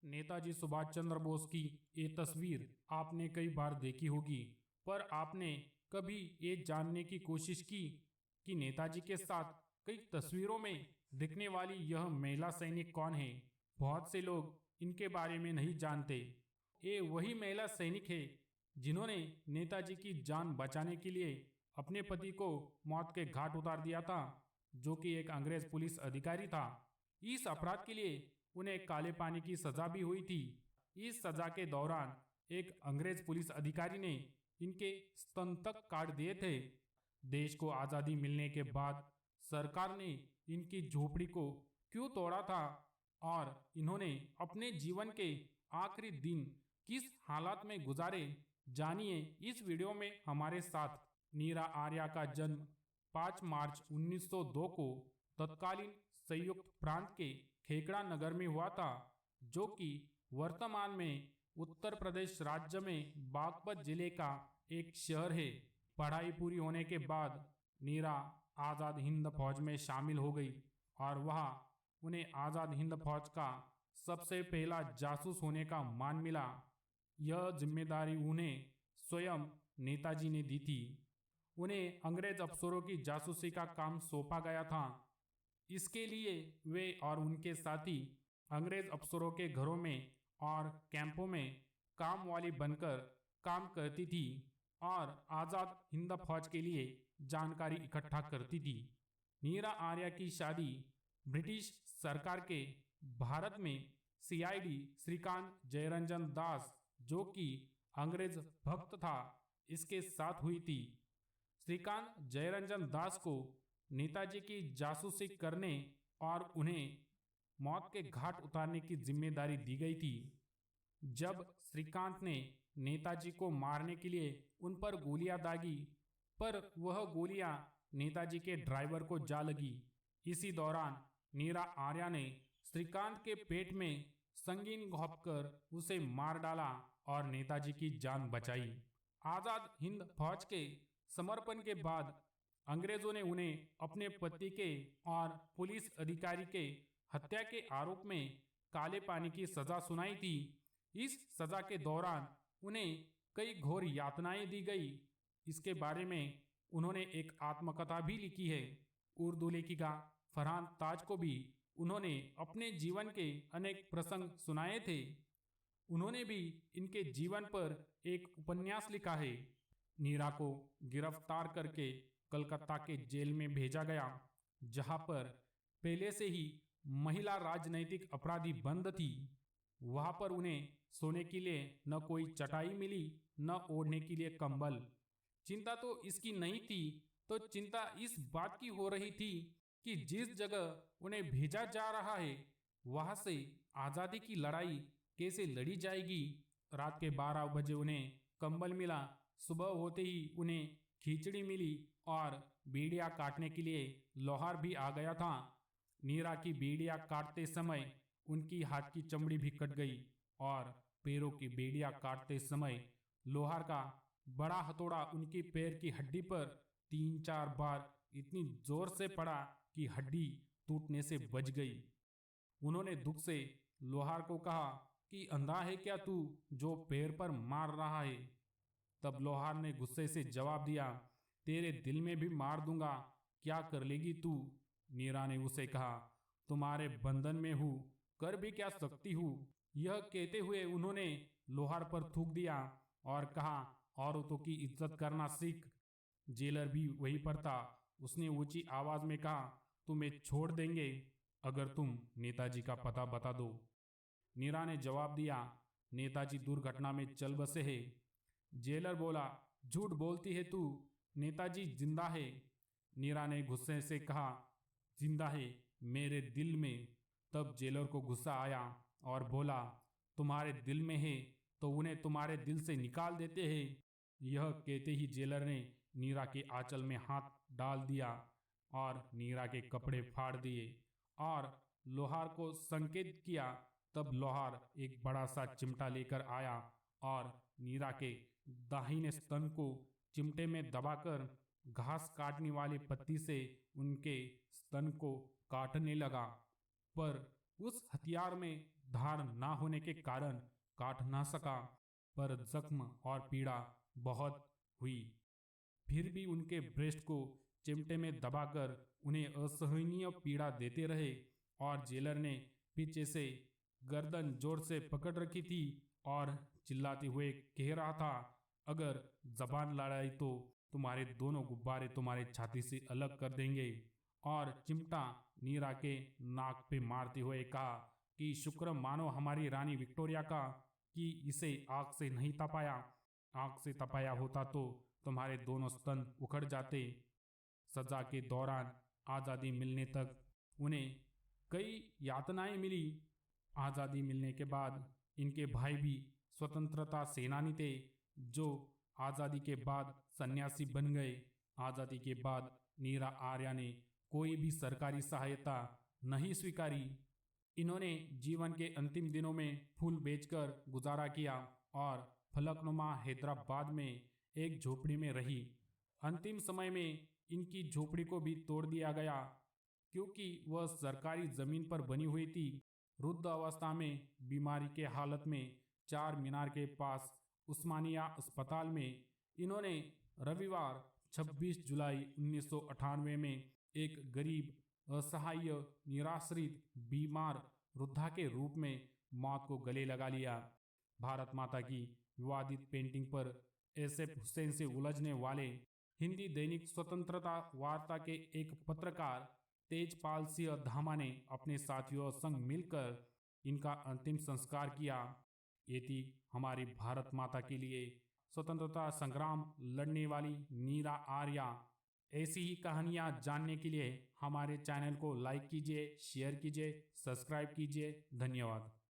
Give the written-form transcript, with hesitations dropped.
नेताजी सुभाष चंद्र बोस की ये तस्वीर आपने कई बार देखी होगी, पर आपने कभी ये जानने की कोशिश की कि नेताजी के साथ कई तस्वीरों में दिखने वाली यह महिला सैनिक कौन है। बहुत से लोग इनके बारे में नहीं जानते। ये वही महिला सैनिक है जिन्होंने नेताजी की जान बचाने के लिए अपने पति को मौत के घाट उतार दिया था, जो कि एक अंग्रेज पुलिस अधिकारी था। इस अपराध के लिए उन्हें काले पानी की सजा भी हुई थी। इस सजा के दौरान एक अंग्रेज पुलिस अधिकारी ने इनके स्तन तक काट दिए थे। देश को आजादी मिलने के बाद सरकार ने इनकी झोपड़ी को क्यों तोड़ा था और इन्होंने अपने जीवन के आखिरी दिन किस हालात में गुजारे, जानिए इस वीडियो में हमारे साथ। नीरा आर्या का जन्म 5 मार्च 1902 को तत्कालीन संयुक्त प्रांत के खेकड़ा नगर में हुआ था, जो कि वर्तमान में उत्तर प्रदेश राज्य में बागपत जिले का एक शहर है। पढ़ाई पूरी होने के बाद नीरा आजाद हिंद फौज में शामिल हो गई और वह उन्हें आजाद हिंद फौज का सबसे पहला जासूस होने का मान मिला। यह जिम्मेदारी उन्हें स्वयं नेताजी ने दी थी। उन्हें अंग्रेज अफसरों की जासूसी का काम सौंपा गया था। इसके लिए वे और उनके साथी अंग्रेज अफसरों के घरों में और कैंपों में काम वाली बनकर काम करती थी और आजाद हिंद फौज के लिए जानकारी इकट्ठा करती थी। नीरा आर्या की शादी ब्रिटिश सरकार के भारत में सीआईडी श्रीकांत जयरंजन दास, जो कि अंग्रेज भक्त था, इसके साथ हुई थी। श्रीकांत जयरंजन दास को नेताजी की जासूसी करने और उन्हें मौत के घाट उतारने की जिम्मेदारी दी गई थी। जब श्रीकांत ने नेताजी को मारने के लिए उन पर गोलियां दागी, पर वह गोलियां नेताजी के ड्राइवर को जा लगी। इसी दौरान नीरा आर्या ने श्रीकांत के पेट में संगीन घोंपकर उसे मार डाला और नेताजी की जान बचाई। आजाद हिंद फौज के समर्पण के बाद अंग्रेजों ने उन्हें अपने पति के और पुलिस अधिकारी के हत्या के आरोप में काले पानी की सजा सुनाई थी। इस सजा के दौरान उन्हें कई घोर यातनाएं दी गई। इसके बारे में उन्होंने एक आत्मकथा भी लिखी है। उर्दू लेखिका फरहान ताज को भी उन्होंने अपने जीवन के अनेक प्रसंग सुनाए थे। उन्होंने भी इनके जीवन पर एक उपन्यास लिखा है। नीरा को गिरफ्तार करके कलकत्ता के जेल में भेजा गया, जहां पर पहले से ही महिला राजनैतिक अपराधी बंद थी। वहां पर उन्हें सोने के लिए न कोई चटाई मिली, न ओढ़ने के लिए कंबल। चिंता तो इसकी नहीं थी, तो चिंता इस बात की हो रही थी कि जिस जगह उन्हें भेजा जा रहा है वहां से आजादी की लड़ाई कैसे लड़ी जाएगी। रात के 12 बजे उन्हें कंबल मिला। सुबह होते ही उन्हें खिचड़ी मिली और बीड़ियां काटने के लिए लोहार भी आ गया था। नीरा की बीड़ियां काटते समय उनकी हाथ की चमड़ी भी कट गई और पैरों की बीड़ियां काटते समय लोहार का बड़ा हथौड़ा उनकी पैर की हड्डी पर 3-4 बार इतनी जोर से पड़ा कि हड्डी टूटने से बच गई। उन्होंने दुख से लोहार को कहा कि अंधा है क्या तू जो पैर पर मार रहा है। तब लोहार ने गुस्से से जवाब दिया, तेरे दिल में भी मार दूंगा, क्या कर लेगी तू। नीरा ने उसे कहा, तुम्हारे बंधन में हूं, कर भी क्या सकती हूं। यह कहते हुए उन्होंने लोहार पर थूक दिया और कहा, औरतों की इज्जत करना सीख। जेलर भी वहीं पर था। उसने ऊंची आवाज में कहा, तुम्हें छोड़ देंगे अगर तुम नेताजी का पता बता दो। नीरा ने जवाब दिया, नेताजी दुर्घटना में चल बसे हैं। जेलर बोला, झूठ बोलती है तू, नेताजी जिंदा है। नीरा ने गुस्से से कहा, जिंदा है मेरे दिल में। तब जेलर को गुस्सा आया और बोला, तुम्हारे दिल में है तो उन्हें तुम्हारे दिल से निकाल देते हैं। यह कहते ही जेलर ने नीरा के आंचल में हाथ डाल दिया और नीरा के कपड़े फाड़ दिए और लोहार को संकेत किया। तब लोहार एक बड़ा सा चिमटा लेकर आया और नीरा के दाहिने स्तन को चिमटे में दबाकर घास काटने वाली पत्ती से उनके स्तन को काटने लगा। पर उस हथियार में धार ना होने के कारण काट ना सका, पर जख्म और पीड़ा बहुत हुई। फिर भी उनके ब्रेस्ट को चिमटे में दबाकर उन्हें असहनीय पीड़ा देते रहे और जेलर ने पीछे से गर्दन जोर से पकड़ रखी थी और चिल्लाते हुए कह रहा था, अगर जबान लड़ाई तो तुम्हारे दोनों गुब्बारे तुम्हारे छाती से अलग कर देंगे। और चिमटा नीरा के नाक पे मारते हुए कहा कि शुक्र मानो हमारी रानी विक्टोरिया का कि इसे आग से नहीं तपाया। आग से तपाया होता तो तुम्हारे दोनों स्तन उखड़ जाते। सजा के दौरान आज़ादी मिलने तक उन्हें कई यातनाएं मिली। आज़ादी मिलने के बाद इनके भाई भी स्वतंत्रता सेनानी थे, जो आज़ादी के बाद सन्यासी बन गए। आज़ादी के बाद नीरा आर्या ने कोई भी सरकारी सहायता नहीं स्वीकारी। इन्होंने जीवन के अंतिम दिनों में फूल बेचकर गुजारा किया और फलकनुमा हैदराबाद में एक झोपड़ी में रही। अंतिम समय में इनकी झोपड़ी को भी तोड़ दिया गया, क्योंकि वह सरकारी जमीन पर बनी हुई थी। वृद्ध अवस्था में बीमारी के हालत में चार मीनार के पास उस्मानिया अस्पताल में इन्होंने रविवार 26 जुलाई 1998 में एक गरीब, असहाय, निराश्रित, बीमार वृद्धा के रूप में मौत को गले लगा लिया। भारत माता की विवादित पेंटिंग पर एसएफ हुसैन से उलझने वाले हिंदी दैनिक स्वतंत्रता वार्ता के एक पत्रकार तेजपाल सिंह धामा ने अपने साथियों संग मिलकर इनका अंतिम संस्कार किया। ये थी हमारी भारत माता के लिए स्वतंत्रता संग्राम लड़ने वाली नीरा आर्या। ऐसी ही कहानियाँ जानने के लिए हमारे चैनल को लाइक कीजिए, शेयर कीजिए, सब्सक्राइब कीजिए। धन्यवाद।